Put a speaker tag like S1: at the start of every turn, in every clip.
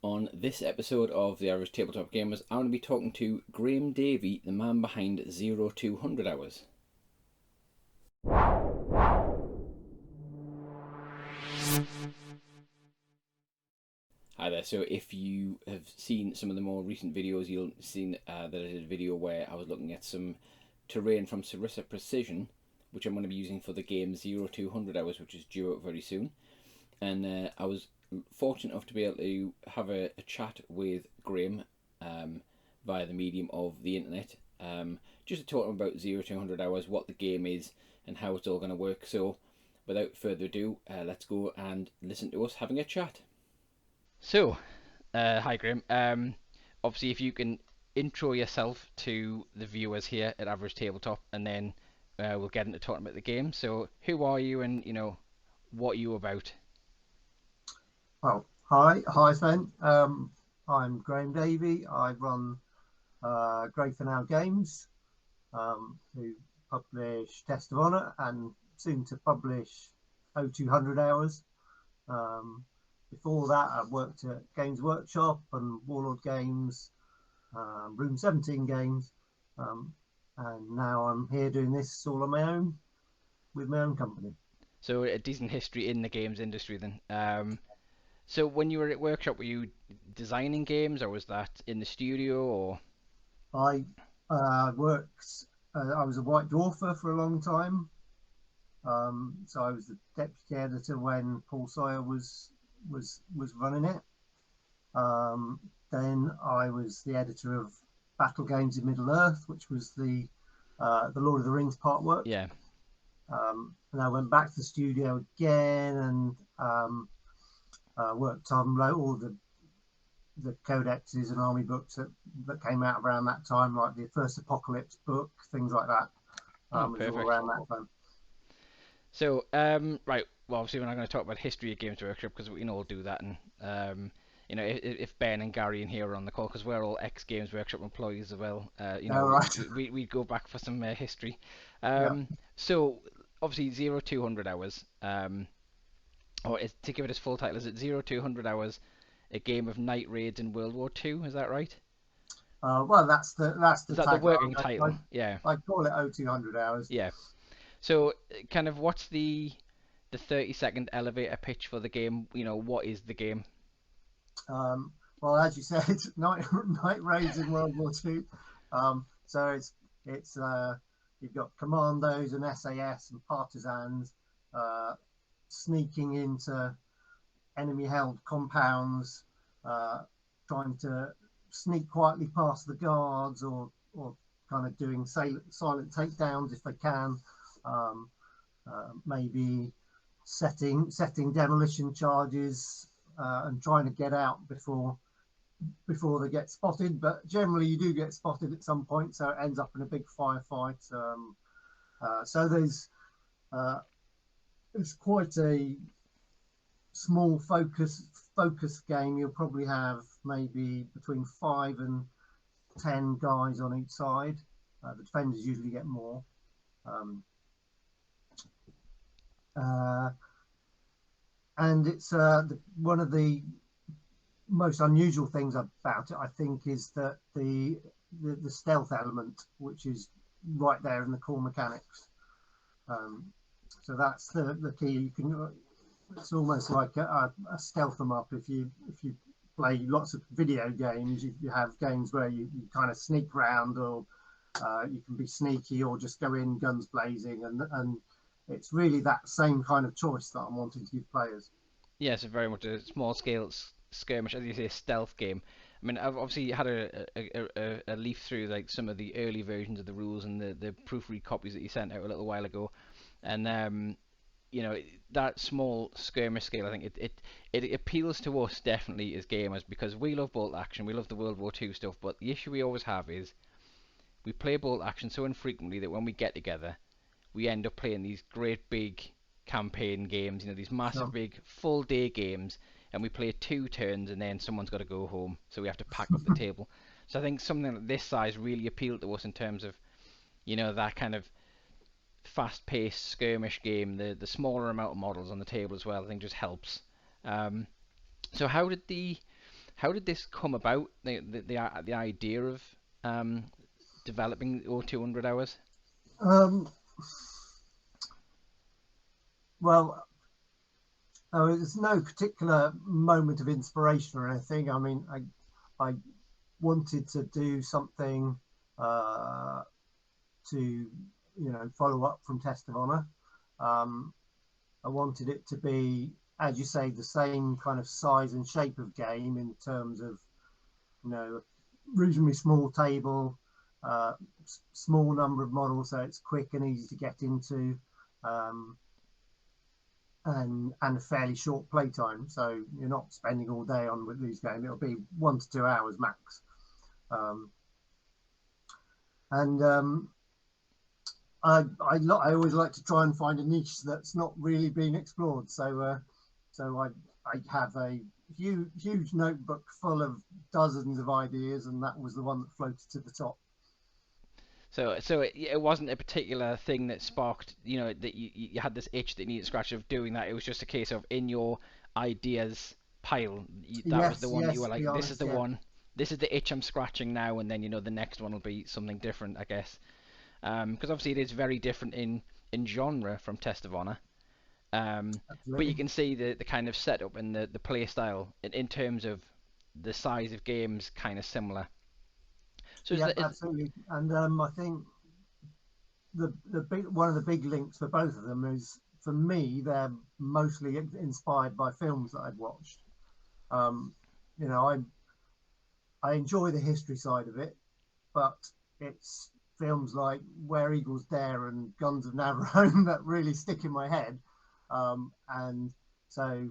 S1: On this episode of the Average Tabletop Gamers, I'm going to be talking to Graham Davey, the man behind 0200 Hours. Hi there. So if you have seen some of the more recent videos, you'll have seen that I did a video where I was looking at some terrain from Sarissa Precision, which I'm going to be using for the game 0200 Hours, which is due out very soon. And I was fortunate enough to be able to have a chat with Graeme via the medium of the internet, just to talk about 0200 Hours, what the game is, and how it's all going to work. So without further ado, let's go and listen to us having a chat. So, hi Graeme. Obviously, if you can intro yourself to the viewers here at Average Tabletop, and then we'll get into talking about the game. So, who are you, and what are you about?
S2: Well, hi Sven. I'm Graham Davey. I run Graham Games, who publish Test of Honor and soon to publish 0200 Hours. Before that, I worked at Games Workshop and Warlord Games, Room 17 Games, and now I'm here doing this all on my own with my own company.
S1: So, a decent history in the games industry then. So, when you were at Workshop, were you designing games, or was that in the studio, or?
S2: I worked. I was a White Dwarfer for a long time. So I was the deputy editor when Paul Sawyer was running it. Then I was the editor of Battle Games in Middle Earth, which was the Lord of the Rings part work.
S1: Yeah.
S2: And I went back to the studio again and worked on all the codexes and army books that came out around that time, like the first Apocalypse book, things like that.
S1: Oh,
S2: Was all
S1: perfect.
S2: around that time.
S1: So, right. Well, obviously, we're not going to talk about history of Games Workshop because we can all do that. And if Ben and Gary and here are on the call, because we're all ex Games Workshop employees as well.
S2: All right.
S1: We go back for some history.
S2: Yeah.
S1: So obviously 0200 hours. Or to give it its full title, is it 0200 hours? A game of night raids in World War Two. Is that right?
S2: Well, that's the
S1: Is that the
S2: tagline.
S1: working title? Yeah.
S2: I call it 0200 hours.
S1: Yeah. So, kind of, what's the 30-second elevator pitch for the game? What is the game?
S2: Well, as you said, night raids in World War Two. So it's you've got commandos and SAS and partisans uh, sneaking into enemy-held compounds, uh, trying to sneak quietly past the guards, or kind of doing silent takedowns if they can. Um, Maybe setting demolition charges and trying to get out before they get spotted. But generally, you do get spotted at some point, so it ends up in a big firefight. So uh, it's quite a small focus game. You'll probably have maybe between 5 and 10 guys on each side. The defenders usually get more. Um, uh, and it's one of the most unusual things about it, I think, is that the stealth element, which is right there in the core mechanics. So that's the key. You can It's almost like a stealth 'em up. If you play lots of video games, you have games where you kind of sneak around, or you can be sneaky, or just go in guns blazing, and it's really that same kind of choice that I'm wanting to give players.
S1: Yeah, it's very much a small scale skirmish, as you say, stealth game. I mean, I've obviously had a leaf through like some of the early versions of the rules and the proofread copies that you sent out a little while ago, and that small skirmish scale, I think it appeals to us definitely as gamers because we love bolt action, we love the World War Two stuff, but the issue we always have is we play bolt action so infrequently that when we get together, we end up playing these great big campaign games, these massive
S2: Sure.
S1: big full day games, and we play 2 turns and then someone's got to go home, so we have to pack up the table. So I think something like this size really appealed to us in terms of, that kind of fast-paced skirmish game. The smaller amount of models on the table as well, I think just helps. So how did the How did this come about? The idea of um, developing the 200 hours?
S2: Um, well, there's no particular moment of inspiration or anything. I mean, I wanted to do something uh, to, follow up from Test of Honor. Um, I wanted it to be, as you say, the same kind of size and shape of game in terms of, reasonably small table, uh, small number of models, so it's quick and easy to get into, um, and a fairly short playtime. So you're not spending all day on with these games. It'll be 1 to 2 hours max. Um, and I always like to try and find a niche that's not really being explored. So I have a huge notebook full of dozens of ideas, and that was the one that floated to the top.
S1: So it wasn't a particular thing that sparked, that you had this itch that you needed to scratch of doing that. It was just a case of in your ideas pile, that was the
S2: Yes,
S1: one that you
S2: yes,
S1: were
S2: to be
S1: like, this is
S2: honest,
S1: the
S2: yeah.
S1: one, this is the itch I'm scratching now, and then the next one will be something different, I guess. Because obviously it is very different in genre from Test of Honor. But you
S2: Absolutely.
S1: can see the kind of setup and the play style in terms of the size of games kind of similar. So
S2: Yeah, absolutely. And I think the big one of the big links for both of them is, for me, they're mostly inspired by films that I've watched. Um, you know, I enjoy the history side of it, but it's films like Where Eagles Dare and Guns of Navarone that really stick in my head. And so,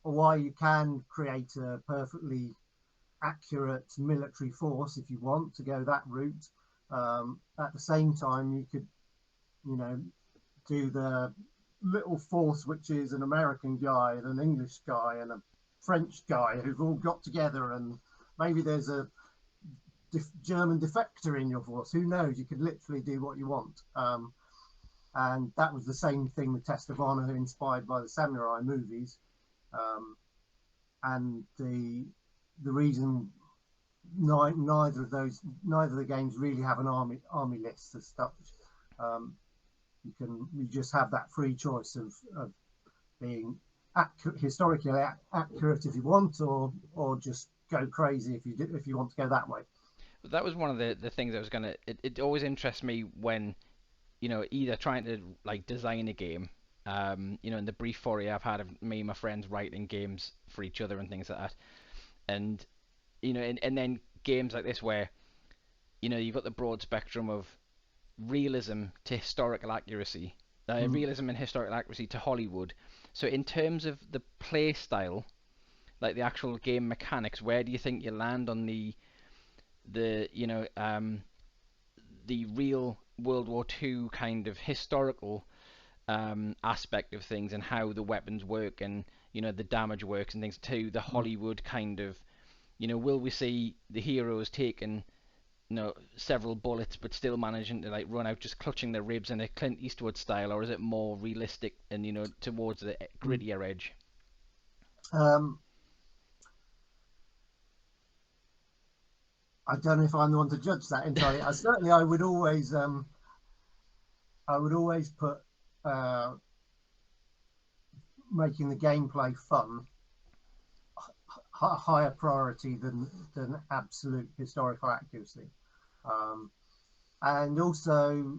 S2: while you can create a perfectly accurate military force if you want to go that route, at the same time, you could, you know, do the little force, which is an American guy and an English guy and a French guy who've all got together, and maybe there's a German defector in your force. Who knows? You could literally do what you want. And that was the same thing with Test of Honor, inspired by the samurai movies. Um, and the reason neither of the games really have an army list as such. Um, you just have that free choice of being historically accurate if you want, or just go crazy if you want to go that way.
S1: that was one of the things I was gonna. It always interests me when either trying to like design a game. In the brief foray I've had of me and my friends writing games for each other and things like that, and and then games like this where you've got the broad spectrum of realism to historical accuracy,
S2: Mm.
S1: realism and historical accuracy to Hollywood. So in terms of the play style, like the actual game mechanics, where do you think you land on the real World War II kind of historical aspect of things and how the weapons work and the damage works and things to the
S2: Mm.
S1: Hollywood kind of will we see the heroes taking several bullets but still managing to like run out just clutching their ribs in a Clint Eastwood style, or is it more realistic and towards the
S2: Mm.
S1: grittier edge?
S2: Um, I don't know if I'm the one to judge that entirely. I would always put uh, making the gameplay fun higher priority than absolute historical accuracy. Um, and also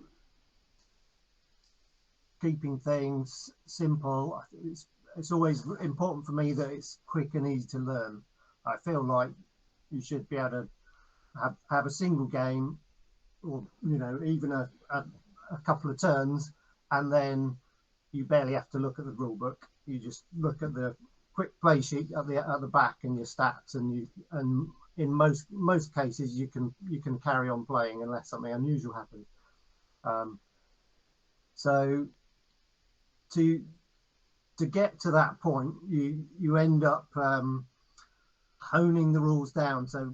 S2: keeping things simple. It's always important for me that it's quick and easy to learn. I feel like you should be able to have a single game, or even a couple of turns, and then you barely have to look at the rule book. You just look at the quick play sheet at the back and your stats, and in most cases you can carry on playing unless something unusual happens. Um, so to to get to that point, you end up honing the rules down. So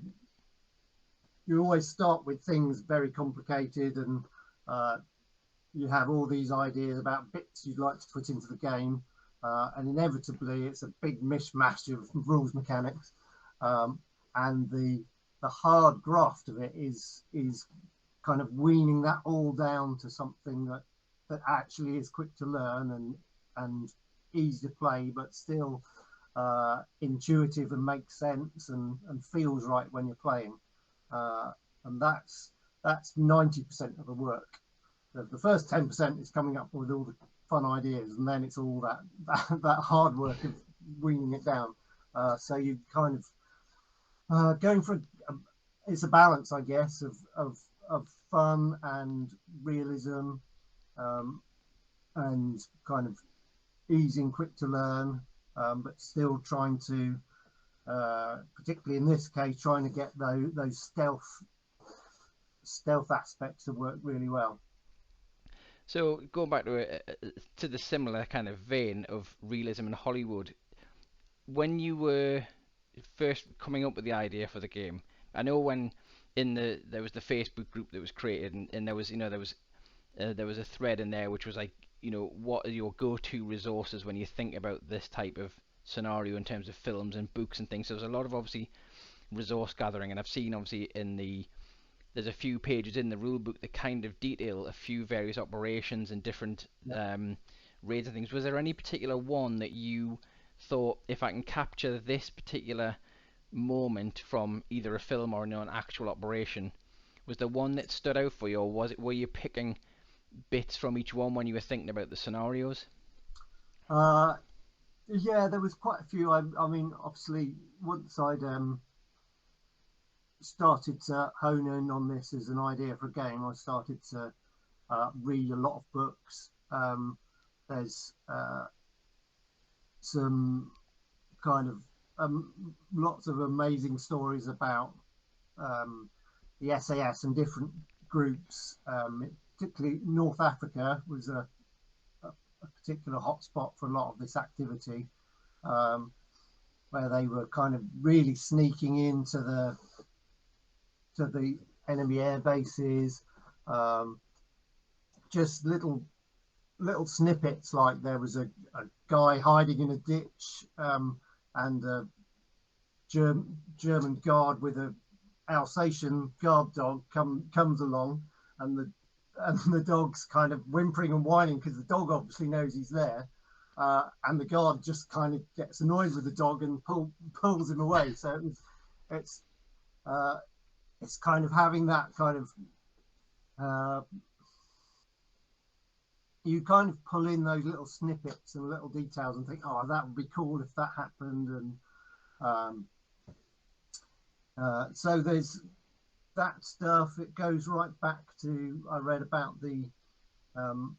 S2: you always start with things very complicated, and uh, you have all these ideas about bits you'd like to put into the game, and inevitably it's a big mishmash of rules mechanics. um, and the hard graft of it is kind of weaning that all down to something that actually is quick to learn and easy to play, but still intuitive and makes sense and feels right when you're playing. Uh, and that's 90% of the work. The first 10% is coming up with all the fun ideas, and then it's all that hard work of weaning it down. So you kind of going for it's a balance, I guess, of fun and realism, um, and kind of easy and quick to learn, but still trying to, particularly in this case, trying to get those stealth aspects to work really well.
S1: So going back to the similar kind of vein of realism in Hollywood, when you were first coming up with the idea for the game, I know when there was the Facebook group that was created, and there was there was a thread in there which was like, what are your go-to resources when you think about this type of scenario in terms of films and books and things. So there's a lot of obviously resource gathering, and I've seen obviously there's a few pages in the rulebook that kind of detail a few various operations and different
S2: Yeah.
S1: raids and things. Was there any particular one that you thought, if I can capture this particular moment from either a film or an actual operation, was there one that stood out for you, or were you picking bits from each one when you were thinking about the scenarios?
S2: Uh, yeah, there was quite a few. I mean, obviously, once I'd started to hone in on this as an idea for a game, I started to read a lot of books. There's some kind of lots of amazing stories about um, the SAS and different groups. Particularly North Africa was a particular hotspot for a lot of this activity, um, where they were kind of really sneaking into the enemy air bases. Um, just little snippets, like there was a guy hiding in a ditch, and a German guard with a Alsatian guard dog comes along, and the dog's kind of whimpering and whining because the dog obviously knows he's there, and the guard just kind of gets annoyed with the dog and pulls him away. So it's uh, it's kind of having that kind of uh, you kind of pull in those little snippets and little details and think, oh, that would be cool if that happened. And um, so there's that stuff. It goes right back to, I read about um,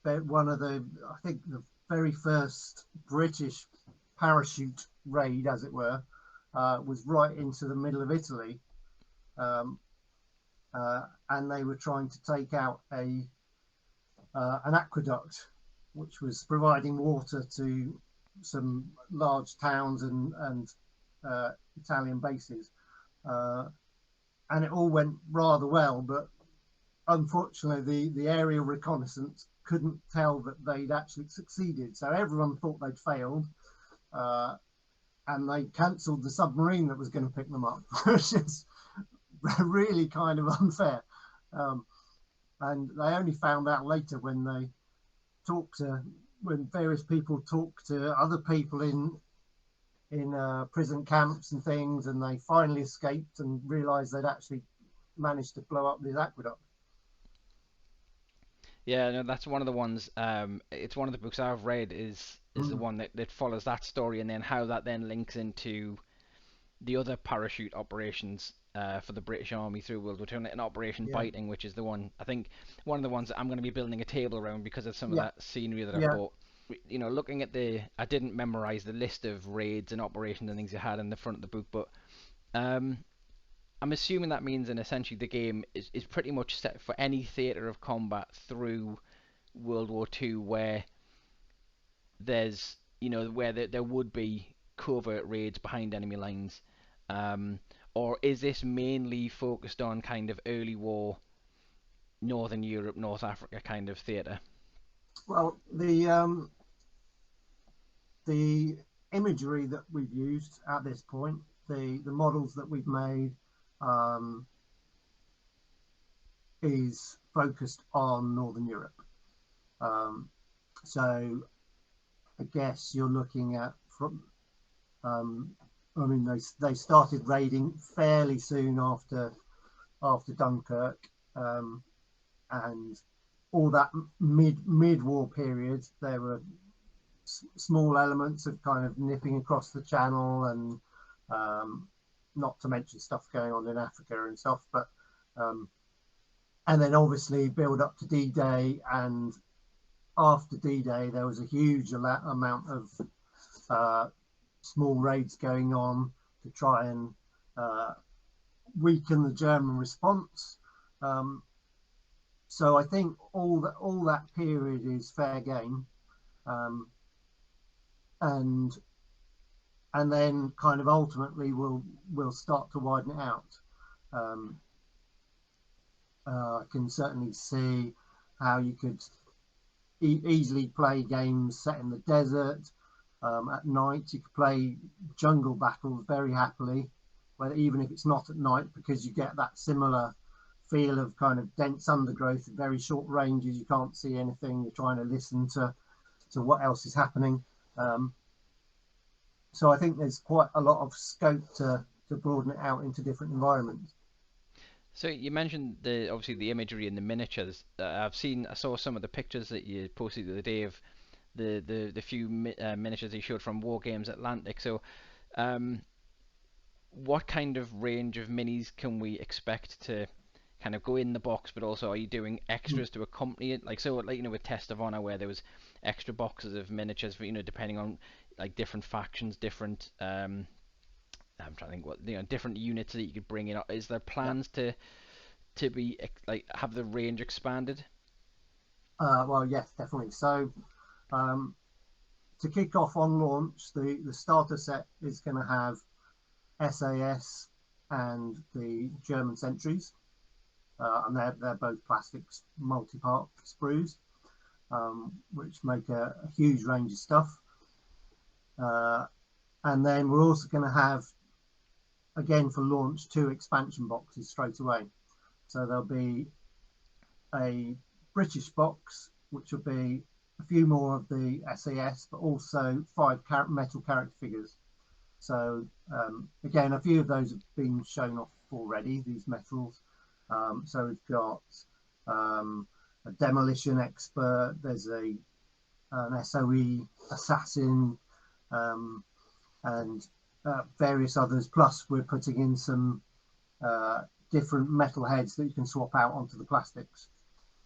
S2: one of I think the very first British parachute raid, as it were, was right into the middle of Italy. Um, and they were trying to take out an aqueduct, which was providing water to some large towns and Italian bases. Uh, and it all went rather well, but unfortunately, the aerial reconnaissance couldn't tell that they'd actually succeeded. So everyone thought they'd failed, uh, and they cancelled the submarine that was going to pick them up, which is really kind of unfair. Um, and they only found out later when they talked to when various people talked to other people in prison camps and things, and they finally escaped and realised they'd actually managed to blow up this aqueduct.
S1: Yeah, no, that's one of the ones. It's one of the books I've read is the
S2: Mm.
S1: one that follows that story, and then how that then links into the other parachute operations for the British Army through World War II, and Operation
S2: Yeah,
S1: Biting, which is the one I think one of the ones that I'm going to be building a table around because of some of
S2: yeah,
S1: that scenery that I've
S2: yeah.
S1: bought. Looking at I didn't memorize the list of raids and operations and things you had in the front of the book, but um, I'm assuming that means, and essentially the game is pretty much set for any theatre of combat through World War II where there's where there would be covert raids behind enemy lines, um, or is this mainly focused on kind of early war Northern Europe, North Africa kind of theatre?
S2: Well, the imagery that we've used at this point, the models that we've made, um, is focused on Northern Europe. Um, so I guess you're looking at from, I mean, they started raiding fairly soon after Dunkirk, and all that mid war period. There were small elements of kind of nipping across the channel, and not to mention stuff going on in Africa and stuff. But and then obviously build up to D-Day, and after D-Day there was a huge amount of small raids going on to try and weaken the German response. So I think all that period is fair game, and then kind of ultimately we'll start to widen it out. I can certainly see how you could easily play games set in the desert. At night, you could play jungle battles very happily, whether even if it's not at night, because you get that similar feel of kind of dense undergrowth, very short ranges. You can't see anything. You're trying to listen to what else is happening. So I think there's quite a lot of scope to broaden it out into different environments.
S1: So you mentioned obviously the imagery and the miniatures. I saw some of the pictures that you posted the other day of the few miniatures you showed from War Games Atlantic. So, what kind of range of minis can we expect to kind of go in the box? But also, are you doing extras to accompany it? Like so, like with Test of Honor, where there was extra boxes of miniatures for depending on like different factions, different I'm trying to think what different units that you could bring in. Is there
S2: Yeah.
S1: plans to be like have the range expanded?
S2: Well, yes, definitely. So to kick off on launch, the starter set is going to have SAS and the German sentries, and they're both plastics multi-part sprues, which make a huge range of stuff. And then we're also going to have, again for launch, 2 expansion boxes straight away. So there'll be a British box, which will be a few more of the SAS, but also 5 metal character figures. So again, a few of those have been shown off already, these metals. So we've got a demolition expert, there's an SOE assassin, and various others. Plus we're putting in some different metal heads that you can swap out onto the plastics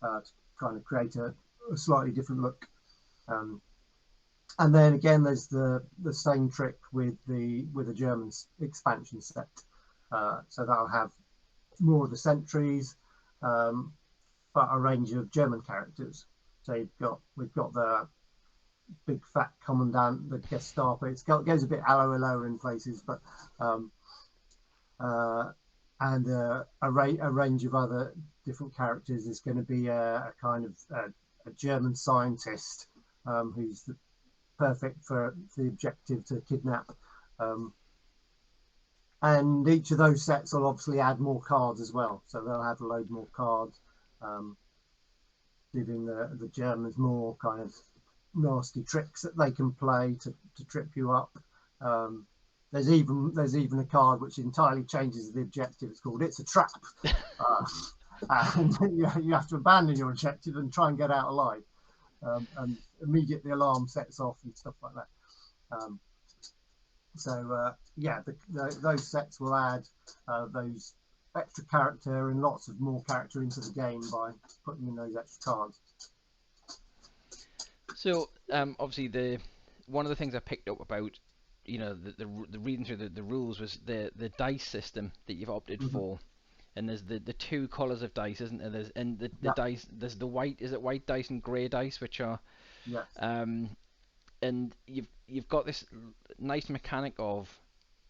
S2: to kind of create a slightly different look. And then again, there's the same trick with the German expansion set. So that'll have more of the sentries, but a range of German characters. So we've got the big fat commandant, the Gestapo. It goes a bit allo in places, but and a range of other different characters. Is going to be a kind of a German scientist who's perfect for the objective to kidnap. And each of those sets will obviously add more cards as well. So they'll have a load more cards, giving the Germans more kind of nasty tricks that they can play to trip you up. There's even a card which entirely changes the objective. It's called "It's a Trap," and you have to abandon your objective and try and get out alive. And immediately the alarm sets off and stuff like that. Yeah, those sets will add those extra character and lots of more character into the game by putting in those extra cards.
S1: So obviously one of the things I picked up about the reading through the rules was the dice system that you've opted for. And there's the 2 colours of dice, isn't there? The dice. There's the white. Is it white dice and grey dice, which are
S2: yes.
S1: And you've got this nice mechanic of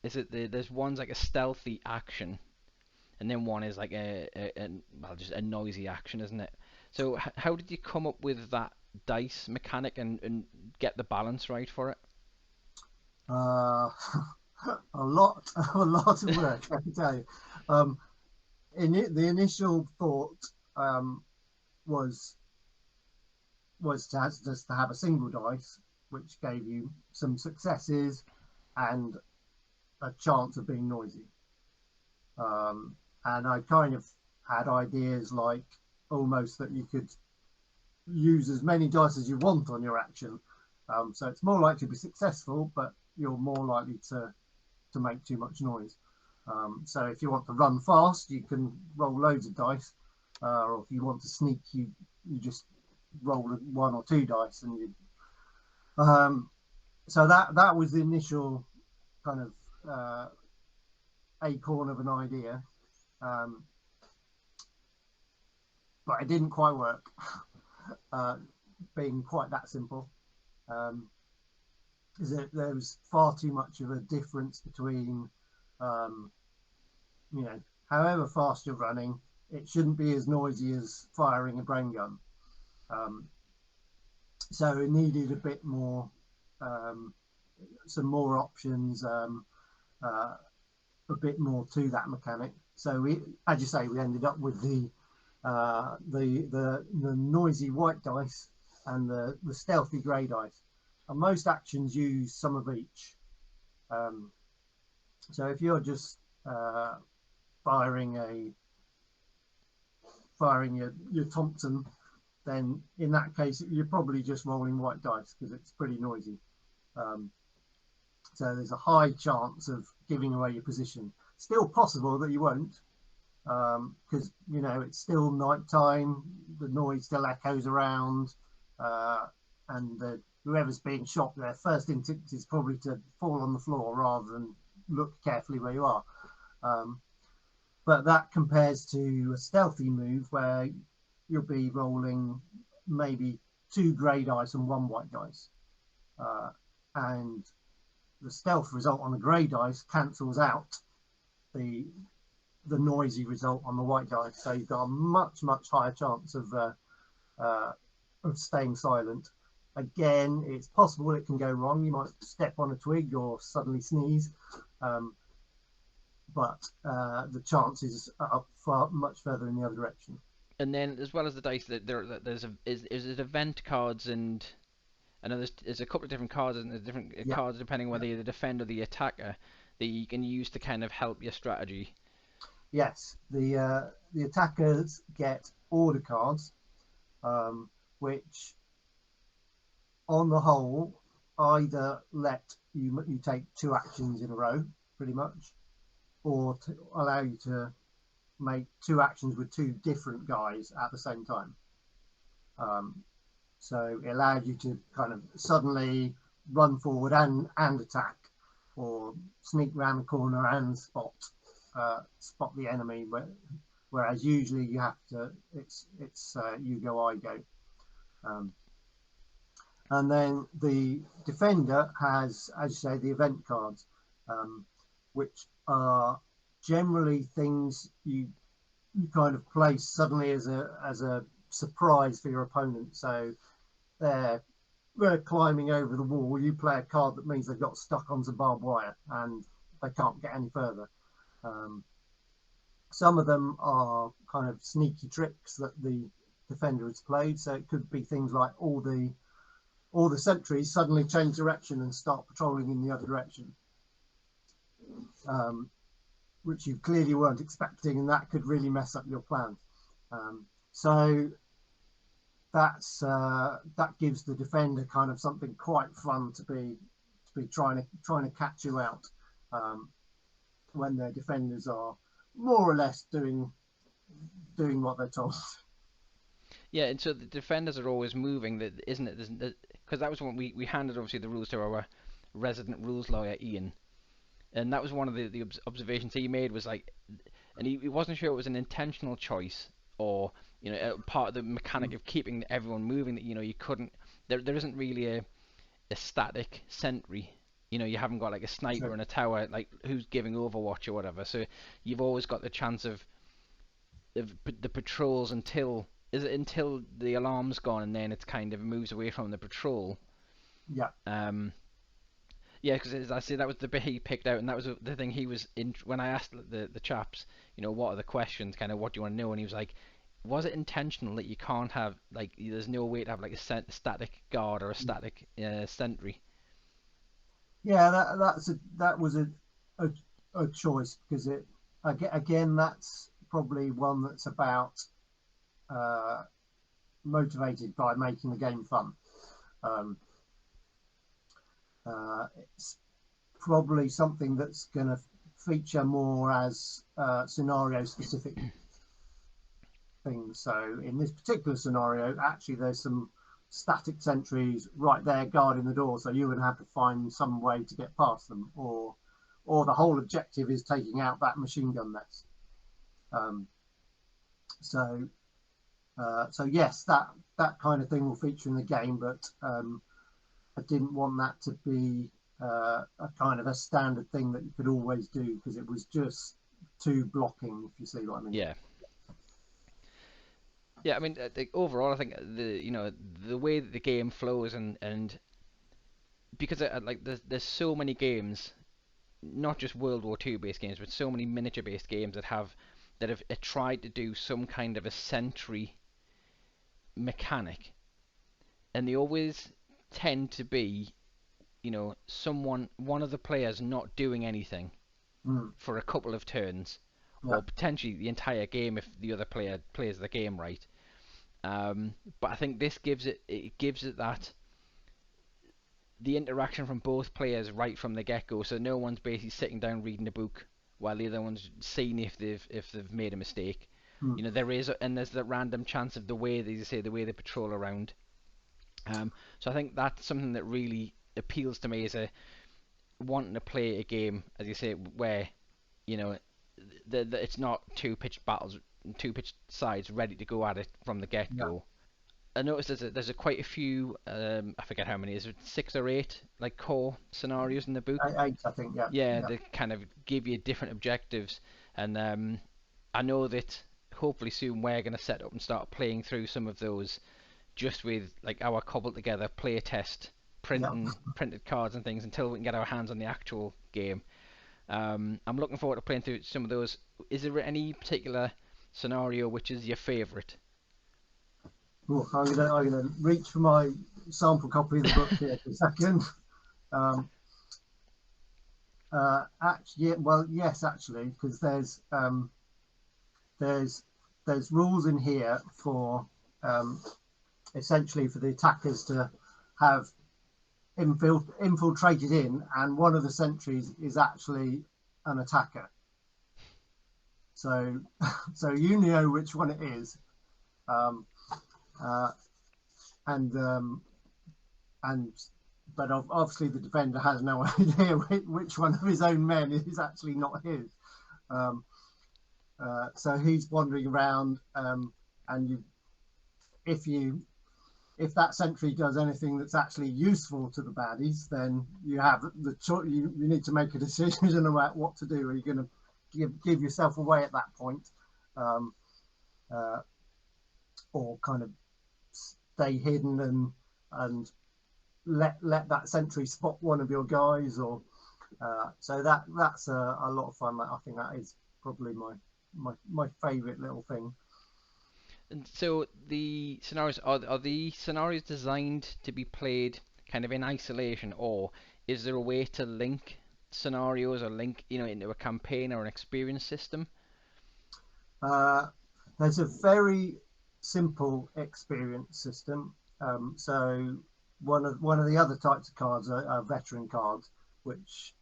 S1: there's one's like a stealthy action, and then one is like just a noisy action, isn't it? So how did you come up with that dice mechanic and get the balance right for it?
S2: Uh, a lot, a lot of work, I can tell you. Um, the initial thought um, was just to have a single dice, which gave you some successes and a chance of being noisy. Um, and I kind of had ideas like almost that you could use as many dice as you want on your action. So it's more likely to be successful, but you're more likely to make too much noise. So if you want to run fast, you can roll loads of dice, or if you want to sneak, you just roll one or two dice, and you. So that was the initial kind of acorn of an idea, um, but it didn't quite work, uh, being quite that simple. Um, there was far too much of a difference between, um, however fast you're running, it shouldn't be as noisy as firing a brain gun. Um, so it needed a bit more, um, some more options, uh, a bit more to that mechanic. So we, as you say, we ended up with the noisy white dice and the stealthy grey dice. And most actions use some of each. Um, so if you're just firing a firing your Thompson, then in that case you're probably just rolling white dice because it's pretty noisy. Um, so there's a high chance of giving away your position. Still possible that you won't, because it's still nighttime. The noise still echoes around, and whoever's being shot, their first instinct is probably to fall on the floor rather than look carefully where you are. But that compares to a stealthy move where you'll be rolling maybe two grey dice and one white dice, and the stealth result on the grey dice cancels out the noisy result on the white dice. So you've got a much higher chance of staying silent. Again, it's possible it can go wrong. You might step on a twig or suddenly sneeze, but the chances are much further in the other direction.
S3: And then, as well as the dice, there's event cards, and I know there's a couple of different cards, and there's different
S2: Yeah,
S3: cards depending whether you're the defender or the attacker that you can use to kind of help your strategy.
S2: yes. The attackers get order cards, which on the whole either let you take two actions in a row, pretty much, or to allow you to make two actions with two different guys at the same time. Um, so it allowed you to kind of suddenly run forward and attack, or sneak around the corner and spot the enemy. Whereas usually you have to, it's you go, I go. Um, and then the defender has, as you say, the event cards, um, which are generally things you kind of place suddenly as a surprise for your opponent. So they're climbing over the wall. You play a card that means they've got stuck on some barbed wire and they can't get any further. Um, some of them are kind of sneaky tricks that the defender has played. So it could be things like all the sentries suddenly change direction and start patrolling in the other direction, um, which you clearly weren't expecting, and that could really mess up your plan. So that gives the defender kind of something quite fun to be trying to catch you out, um, when their defenders are more or less doing what they're told.
S3: Yeah, and so the defenders are always moving, that isn't it? Because that was when we handed obviously the rules to our resident rules lawyer Ian, and that was one of the observations he made was like, and he wasn't sure it was an intentional choice or part of the mechanic of keeping everyone moving, that you couldn't, there isn't really a static sentry. You haven't got like a sniper
S2: Sure.
S3: in a tower like who's giving Overwatch or whatever. So you've always got the chance of the patrols until the alarm's gone, and then it's kind of moves away from the patrol.
S2: Yeah.
S3: Um, Yeah, because as I say, that was the bit he picked out, and that was the thing he was in when I asked the chaps, what are the questions, kind of what do you want to know, and he was like, was it intentional that you can't have like there's no way to have like a static guard or a static sentry?
S2: Yeah, that was a, a choice because again that's probably one that's about uh, motivated by making the game fun. Um, it's probably something that's going to feature more as scenario specific things. So in this particular scenario, actually there's some static sentries right there guarding the door, so you would have to find some way to get past them, or the whole objective is taking out that machine gun nest. Um, so so yes, that kind of thing will feature in the game, but I didn't want that to be a kind of a standard thing that you could always do because it was just too blocking, if you see what I mean.
S3: Yeah. Yeah, I mean, overall, I think the way that the game flows and because like there's so many games, not just World War II based games, but so many miniature based games that have tried to do some kind of a sentry mechanic, and they always tend to be one of the players not doing anything
S2: Mm,
S3: for a couple of turns,
S2: yeah,
S3: or potentially the entire game if the other player plays the game right. But I think this gives it that the interaction from both players right from the get go. So no one's basically sitting down reading a book while the other one's seeing if they've made a mistake.
S2: mm,
S3: There's the random chance of the way the way they patrol around. So I think that's something that really appeals to me as a wanting to play a game, as you say, where you know it's not two pitched sides ready to go at it from the get
S2: yeah.
S3: go. I noticed there's quite a few I forget how many, is it 6 or 8 like core scenarios in the book?
S2: Eight, I think. Yeah,
S3: Yeah,
S2: yeah,
S3: they kind of give you different objectives, and I know that hopefully soon we're going to set up and start playing through some of those just with like our cobbled together play test
S2: yeah.
S3: printed cards and things until we can get our hands on the actual game. I'm looking forward to playing through some of those. Is there any particular scenario which is your favourite?
S2: Ooh, I'm gonna reach for my sample copy of the book here for a second. Um, actually, well, yes, actually, because there's there's rules in here for um, essentially for the attackers to have infiltrated in, and one of the sentries is actually an attacker. So so you know which one it is, um, uh, and and but obviously the defender has no idea which one of his own men is actually not his. Um, so he's wandering around, and if you if that sentry does anything that's actually useful to the baddies, then you have the choice. You need to make a decision about what to do. Are you going to give yourself away at that point, um, uh, or kind of stay hidden and let that sentry spot one of your guys, or so that's a lot of fun. I think that is probably my favourite little thing.
S3: And so the scenarios are the scenarios designed to be played kind of in isolation, or is there a way to link scenarios or link into a campaign or an experience system?
S2: Uh, there's a very simple experience system. So one of the other types of cards are veteran cards, which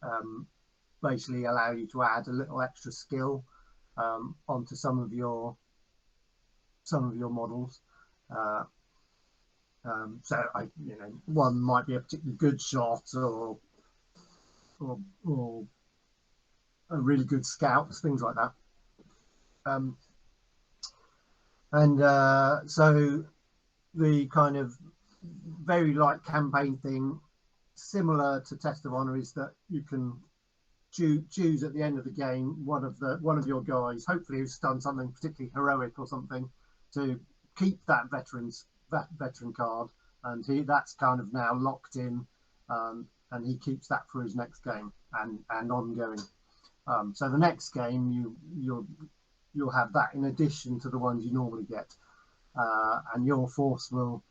S2: basically allow you to add a little extra skill onto some of your models. Uh, so one might be a particularly good shot, or a really good scout, things like that. Um, and so the kind of very light campaign thing, similar to Test of Honor, is that you can choose at the end of the game one of your guys, hopefully who's done something particularly heroic or something, to keep that veteran card, and that's kind of now locked in. and he keeps that for his next game and ongoing. So the next game you'll have that in addition to the ones you normally get, and your force will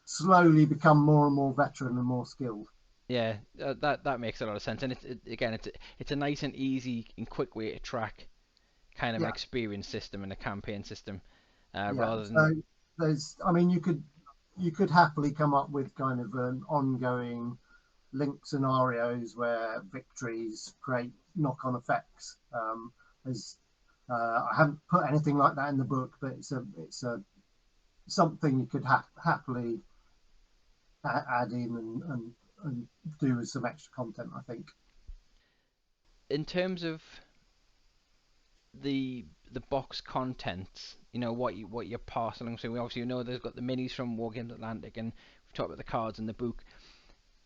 S2: slowly become more and more veteran and more skilled.
S3: Yeah, that makes a lot of sense, and it's a nice and easy and quick way to track kind of an
S2: Yeah,
S3: experience system and a campaign system,
S2: yeah.
S3: rather than
S2: So I mean, you could happily come up with kind of an ongoing linked scenarios where victories create knock-on effects. As I haven't put anything like that in the book, but it's a something you could happily add in and do with some extra content, I think.
S3: in terms of the box contents, what you're parceling. So we obviously know there's got the minis from War Games Atlantic, and we've talked about the cards in the book.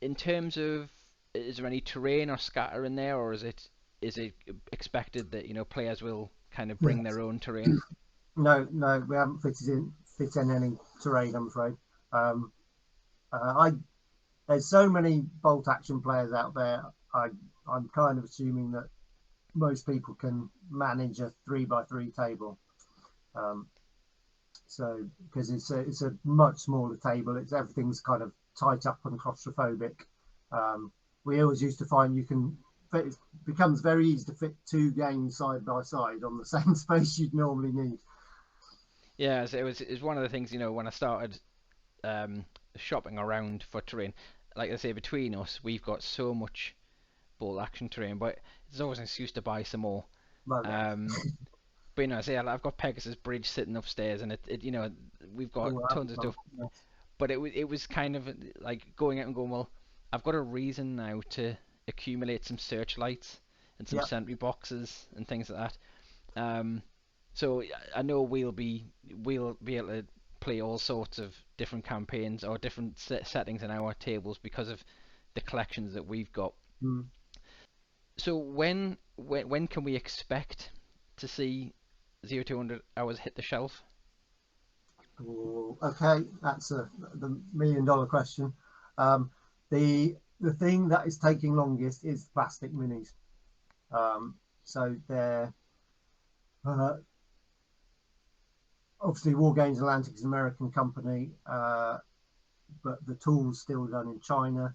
S3: In terms of, is there any terrain or scatter in there, or is it expected that players will kind of bring
S2: Yes.
S3: their own terrain?
S2: No, we haven't fit in any terrain, I'm afraid. Um, I There's so many bolt action players out there. I'm kind of assuming that most people can manage a 3x3 table. Um, so because it's a much smaller table, everything's kind of tight up and claustrophobic. Um, we always used to find it becomes very easy to fit two games side by side on the same space you'd normally need.
S3: Yeah, so it was one of the things, when I started um, shopping around for terrain. Like I say, between us, we've got so much bolt action terrain, but there's always an excuse to buy some more.
S2: Well, yeah.
S3: Um, but say I've got Pegasus Bridge sitting upstairs, and we've got
S2: Oh,
S3: tons of stuff.
S2: yes.
S3: But it was kind of like going out and going, well, I've got a reason now to accumulate some searchlights and some
S2: Yeah.
S3: sentry boxes and things like that. So I know we'll be able to play all sorts of different campaigns or different settings in our tables because of the collections that we've got.
S2: Mm.
S3: So when can we expect to see 0200 hours hit the shelf?
S2: Oh, okay, that's the $1 million question. Um, the thing that is taking longest is plastic minis. So they're uh, obviously War Games Atlantic is an American company, but the tool's still done in China.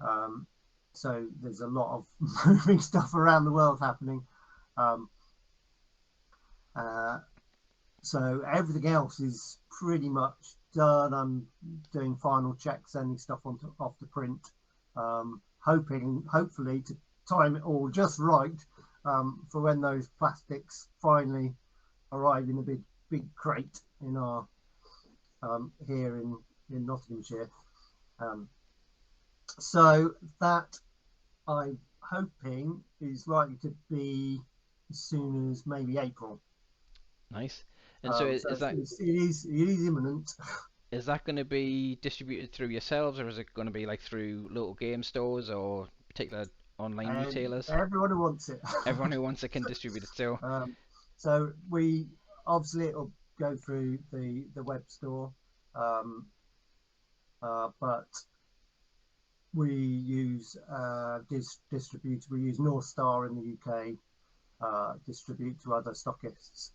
S2: Um, so there's a lot of moving stuff around the world happening. Um, uh, so everything else is pretty much done. I'm doing final checks, sending stuff off to print, hopefully to time it all just right for when those plastics finally arrive in a big crate in our here in Nottinghamshire. Um, so that I'm hoping is likely to be as soon as maybe April.
S3: Nice. And so
S2: So it is imminent.
S3: is that going to be distributed through yourselves, or is it going to be like through local game stores or particular online
S2: And
S3: retailers?
S2: everyone who wants it.
S3: Everyone who wants it can distribute it. So
S2: um, so we obviously it'll go through the web store, um, but we use distribute. We use North Star in the UK, distribute to other stockists,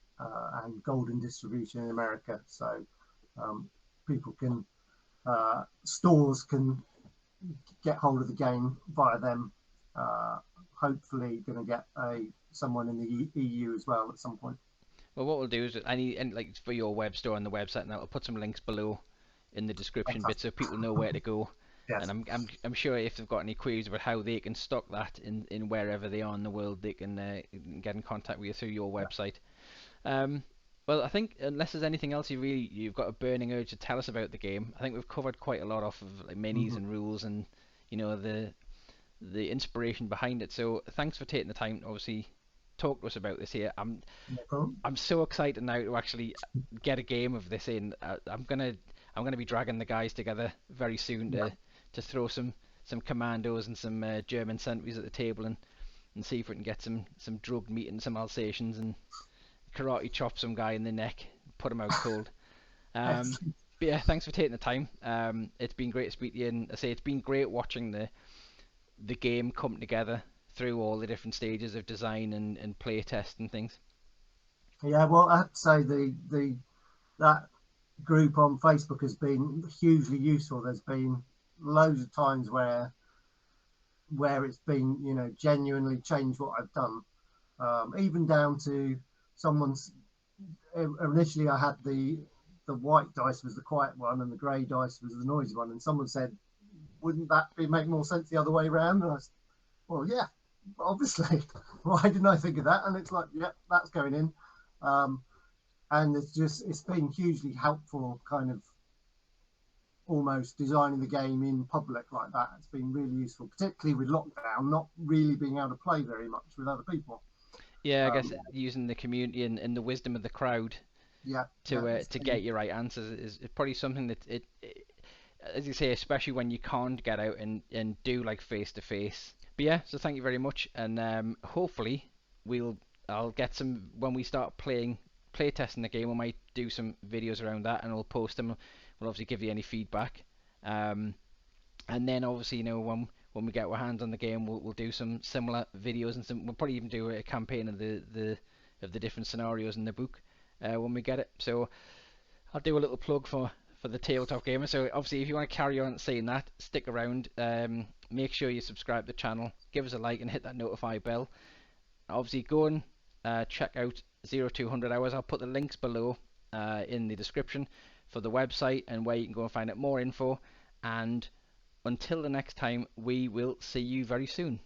S2: and Golden Distribution in America. So um, people can stores can get hold of the game via them. Uh, Hopefully, going to get someone in the EU as well at some point.
S3: well, what we'll do is and like for your web store on the website, and I'll put some links below in the description bit so
S2: Fantastic.
S3: people know where to go. And
S2: Yes.
S3: I'm sure if they've got any queries about how they can stock that in wherever they are in the world, they can get in contact with you through your
S2: Yeah.
S3: website. Um, well, I think unless there's anything else you've got a burning urge to tell us about the game, I think we've covered quite a lot off of like minis
S2: Mm-hmm.
S3: and rules and the inspiration behind it. So thanks for taking the time to obviously talk to us about this here.
S2: No problem.
S3: I'm so excited now to actually get a game of this in. I'm gonna be dragging the guys together very soon
S2: Yeah.
S3: to throw some commandos and some German sentries at the table and see if we can get some drugged meat and some Alsatians and karate chop some guy in the neck, put him out cold. Um, but yeah, thanks for taking the time. It's been great to speak to you, and I say it's been great watching the game come together through all the different stages of design and play test and things.
S2: Yeah, well, I have to say that group on Facebook has been hugely useful. There's been loads of times where it's been, you know, genuinely changed what I've done. Even down to someone's. Initially, I had the white dice was the quiet one, and the grey dice was the noisy one. And someone said, "Wouldn't that make more sense the other way around?" And I said, "Well, yeah, obviously. Why didn't I think of that?" And it's like, "Yep, that's going in." And it's been hugely helpful, kind of almost designing the game in public like that. It's been really useful, particularly with lockdown, not really being able to play very much with other people.
S3: Yeah, I guess using the community and the wisdom of the crowd
S2: Yeah,
S3: to get your right answers is probably something that as you say, especially when you can't get out and do like face to face. But yeah, so thank you very much, and hopefully I'll get some when we start play testing the game. We might do some videos around that, and we'll post them. We'll obviously give you any feedback, and then obviously, you know, when we get our hands on the game, we'll do some similar videos, and we'll probably even do a campaign of the different scenarios in the book when we get it. So I'll do a little plug for the Tabletop Gamer. So obviously, if you want to carry on saying that, stick around. Make sure you subscribe to the channel, give us a like, and hit that notify bell. Obviously, go and check out 0200 Hours. I'll put the links below in the description for the website and where you can go and find out more info. And until the next time, we will see you very soon.